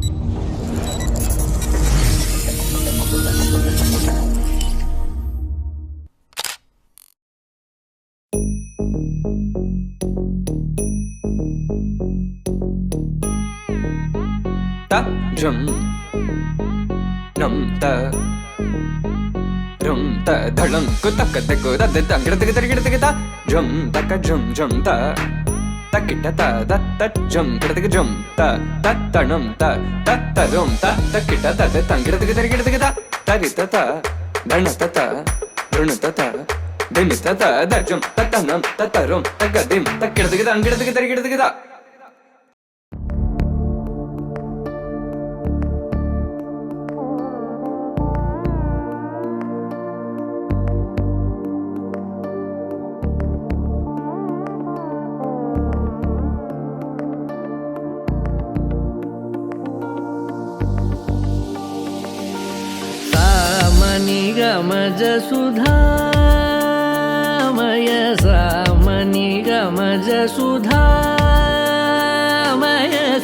jum num ta rum ta dhalam ku tak tak ku da da gida gida gida gida jum tak jum ta takita ta da ta jum gida jum ta tanum ta rum ta takita ta da gida gida gida tarita ta dhanata ta runata ta dimita ta da jum tanum rum tagadim takida gida gida गमज Sudhamay सामनि गमज सुधामय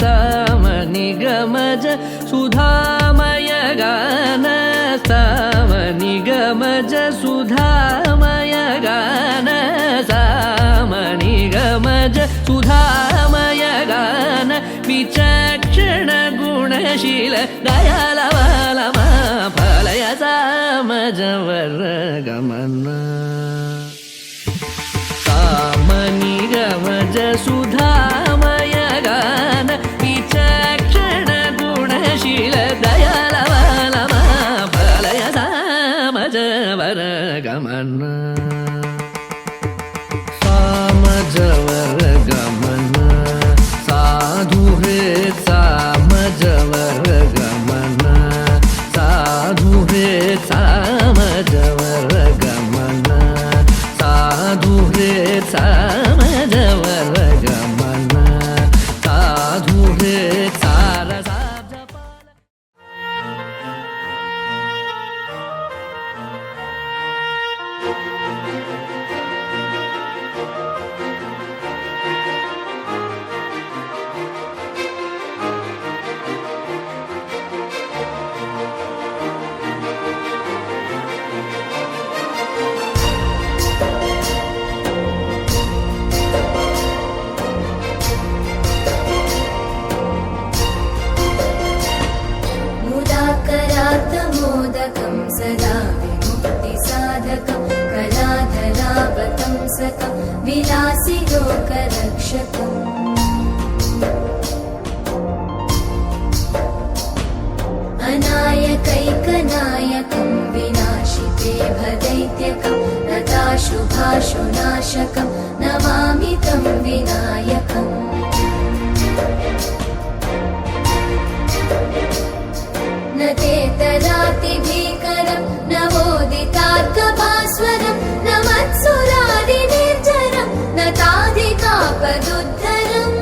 सामनि गमज सुधामय गान सामनि गमज सुधामय गान सामनि गमज सुधामय गान विचक्षण गुणशील दयालवालमा फलय सामजवर गमन सामनि गमज सुधामय गान विचक्षण गुणशील दयालवालमा फलय सामजवर गमन सामजवर गमन साधु हे सामजवर गमन साधु हे सामजवर गमन साधु हे सामजवर गमन साधु हे सारसा मोदकं सदा विमुक्तिसाधकं कलाधरावतंसकं विलासिलोकरक्षकम् अनायकैकनायकं विनाशिते भदैत्यकं नताशुभाशुनाशकं नमामि तं विनायकम् न तेतरातिभीकरं नवोदितार्कभास्वरं न मत्सुरादिनिर्जरं न ताधिकापदुद्धरम्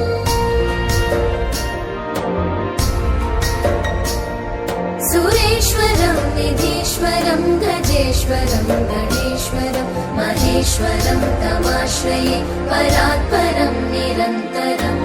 सुरेश्वरं निधीश्वरं गजेश्वरं गणेश्वरं महेश्वरं तमाश्रये परात्परं निरन्तरम्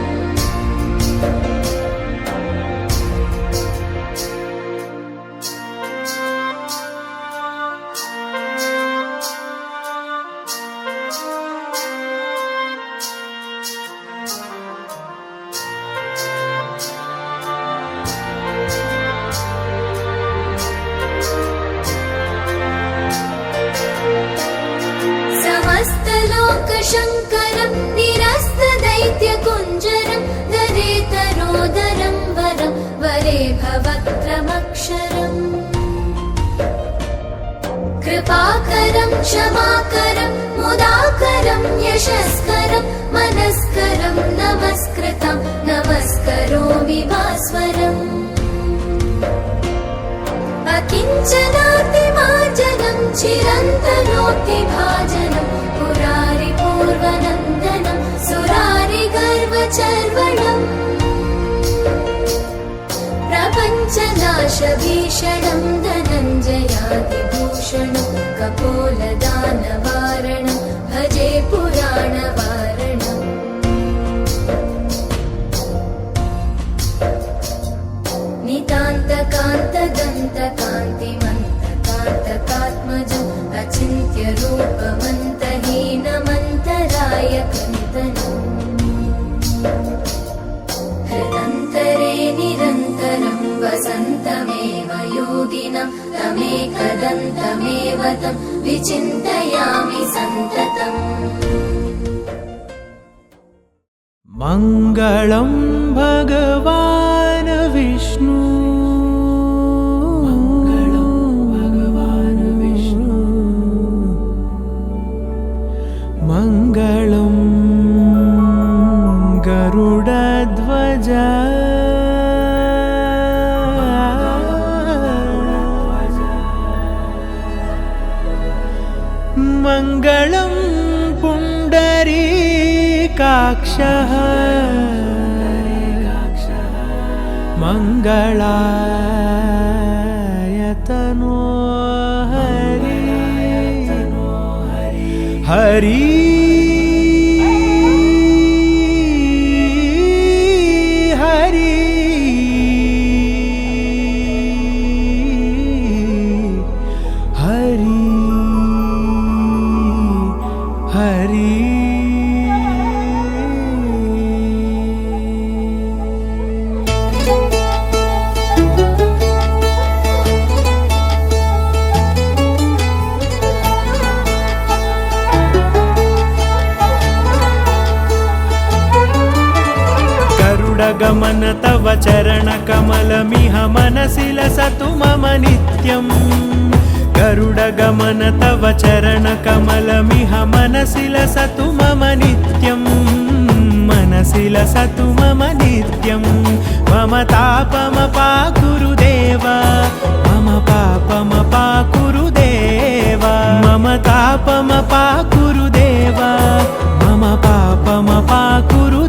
शङ्करं निरस्तदैत्यकुञ्जरं दरेतरोदरं वरं वरे भवक्त्रमक्षरम् कृपाकरं क्षमाकरं मुदाकरं यशस्करं मनस्करं नमस्कृतं नमस्करोमि भास्वरम् अकिञ्चनातिमार्जनं चिरन्तनोक्तिभाजनं पुरारिपूर्वनन्दनं सुरारिगर्वचर्वणम् प्रपञ्चनाशभीषणं धनञ्जयादिभूषणं कपोलदानवारणं भजे पुराणवारणम् दन्तं तमेकदन्तमेव तं विचिन्तयामि सन्ततम् मङ्गलं भगवान् विष्णु मङ्गलं गरुडध्वज मङ्गलं पुण्डरीकाक्षः मङ्गलायतनो हरि गमन तव चरणकमलमिह मनसि लसतु मम नित्यम् गरुडगमन तव चरणकमलमिह मनसि लसतु मम नित्यम् मनसि लसतु मम नित्यम् मम तापमपाकुरुदेव मम पापमपाकुरुदेव मम तापमपाकुरुदेव मम पापमपाकुरुदेव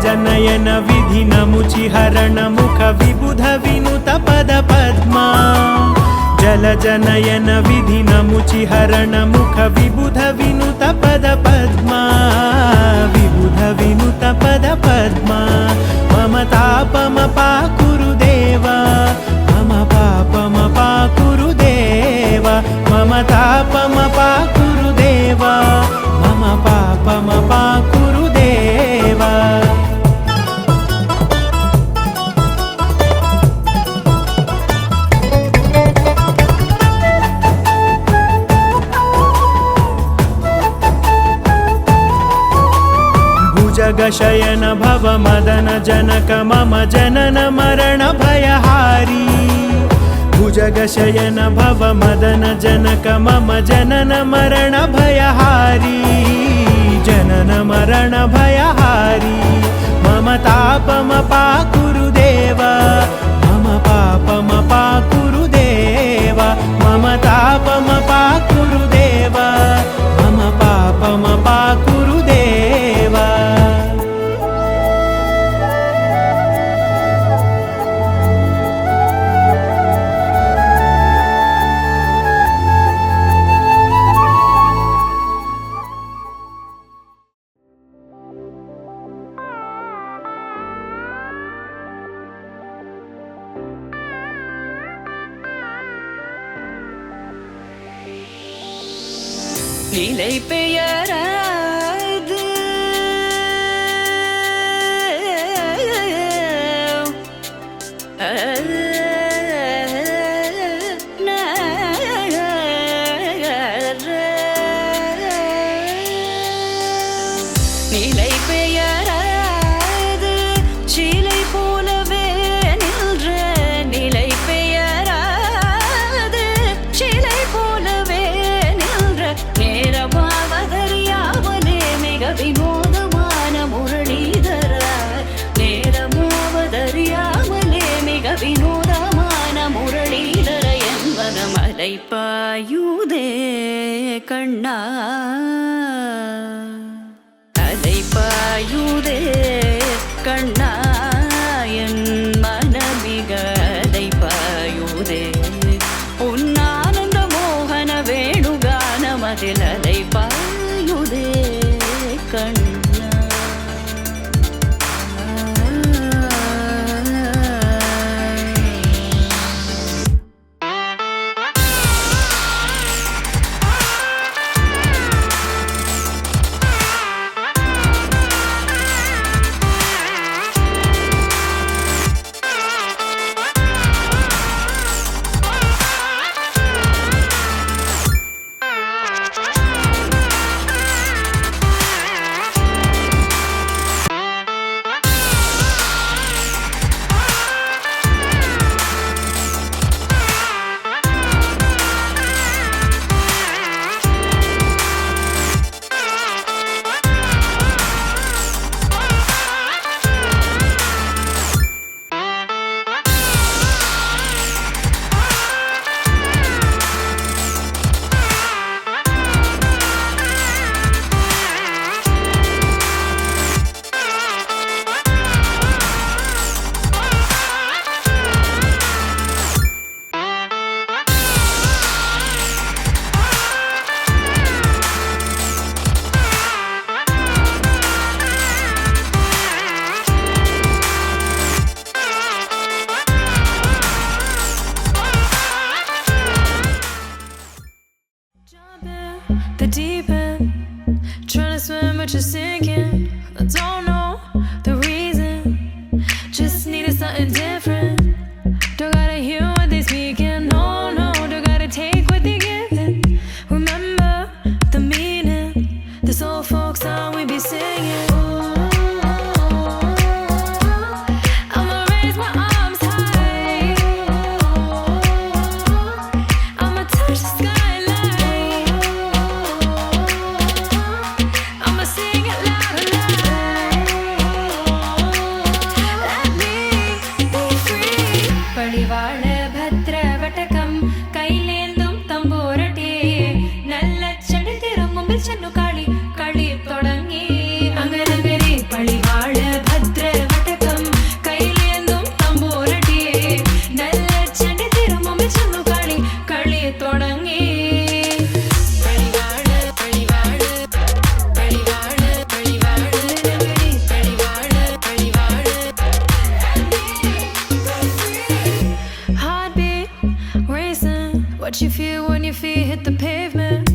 जनयन विधिनमुचिहरण मुख विबुध विनुत पद पद्मा जल जनयन विधिनमुचिहरण मुख विबुध विनुत पद पद्मा विबुध विनुत पद पद्मा मम तापमपाकुरुदेव मम पापमपाकुरुदेव मम तापमपाकुरुदेव मम पापमपाकुरुदेव जगशयन भव मदन जनक मम जनन मरण भयहारी भुजगशयन भव मदन जनक मम जनन मरण भयहारी जनन मरण भयहारी मम तापमपाकुरुदेव मम पापमपाकुरुदेव मम तापमपाकुरुदेव मम पापमपाकुरुदेव நிலை பெயராது நிலை பெயராது சிலை போலவே நின்ற நிலை பெயராது சிலை போலவே நின்ற நேரமாவதறியாமலே மிக வினோதமான முரளிதர நேரமாவதறியாமலே மிக வினோதமான முரளிதர என்பது மலை பாயுதே கண்ணா அலை பாயுதே கண்ணா என் மனமிக அலை பாயுதே உன்னானந்த மோகன வேணுகானமதில் அலை பாயுதே கண்ணா ചെന്നു കളി കളി തുടങ്ങി അങ്ങനെ പളിവാള ഭദ്ര വടകം കയ്യിലേന്തും തമ്പൂരടിയെ നല്ല ചണ്ടി തിരുമുമ്പിൽ ചെന്നു കളി കളി തുടങ്ങി Heartbeat racing, what you feel when your feet hit the pavement.